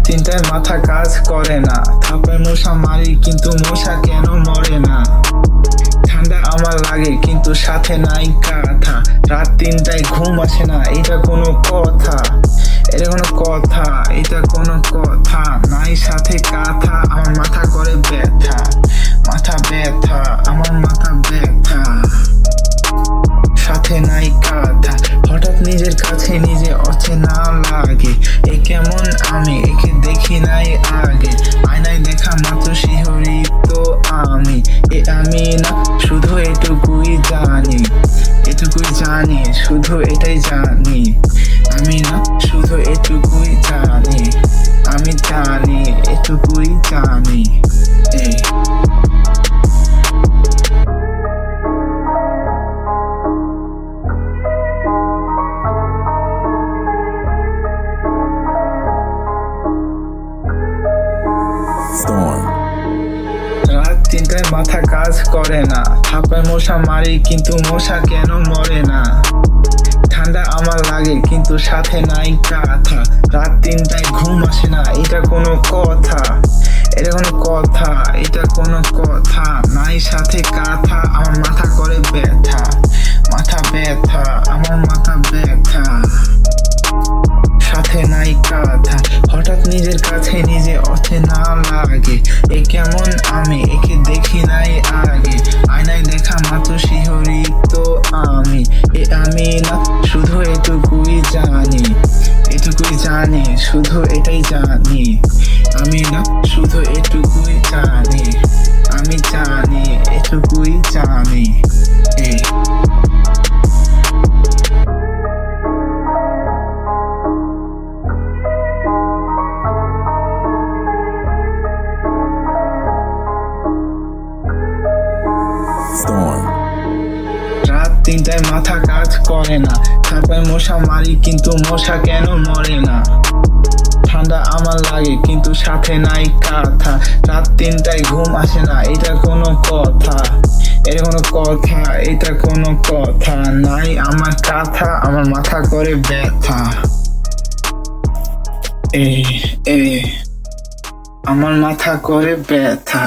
তিনটায় মাথা কাজ করে না, থাপায় মশা মারি কিন্তু মশা কেন মরে না। ঠান্ডা আমার লাগে কিন্তু সাথে নাই কাঁথা, রাত তিনটায় ঘুম আসে না, এটা কোনো কথা? এটা কোনো কথা? এটা কোনো কথা? নাই সাথে কাঁথা, আমার মাথা করে ব্যথা, মাথা ব্যথা, আমার মাথা ব্যথা। সাথে নাই কাঁথা, হঠাৎ নিজের কাছে নিজে অচেনা লাগে। এ কেমন আমি, একে দেখি নাই আগে, আয়নায় দেখা মাত্র শিহরিত আমি। এ আমি না, শুধু এটুকুই জানি, এটুকুই জানি, শুধু এটাই জানি। আমি না, শুধু এটুকুই জানি, আমি জানি, এটুকুই জানি। এই Storm. রাত তিনটায় মাথা কাজ করে না, থাপায় মশা মারি কিন্তু মশা কেন মরে না। ঠান্ডা আমার লাগে কিন্তু সাথে নাই কাঁথা, রাত তিনটায় ঘুম আসে না, এটা কোনো কথা? এটা কোনো কথা? এটা কোনো কথা? নাই সাথে কাঁথা, আমার মাথা করে ব্যথা, মাথা ব্যথা, আমার মাথা ব্যথা। সাথে নাই কাঁথা, হঠাৎ নিজের কাছে নিজে অচেনা লাগে। এ কেমন আমি, একে দেখি নাই আগে, আয়নায় দেখা মাত্র শিহরিত আমি। এ আমি না, শুধু এটুকুই জানি, এটুকুই জানি, শুধু এটাই জানি। আমি না, শুধু এটুকুই জানি, আমি জানি, এটুকুই জানি। এই Storm. রাত তিনটায় মাথা কাজ করে না, থাপায় মশা মারি কিন্তু মশা কেন মরে না। ঠান্ডা আমার লাগে কিন্তু সাথে নাই কাঁথা, রাত তিনটায় ঘুম আসে না, এটা কোনো কথা? এটা কোনো কথা? এটা কোনো কথা? নাই আমার কাঁথা, আমার মাথা করে ব্যথা। এই আমার মাথা করে ব্যথা।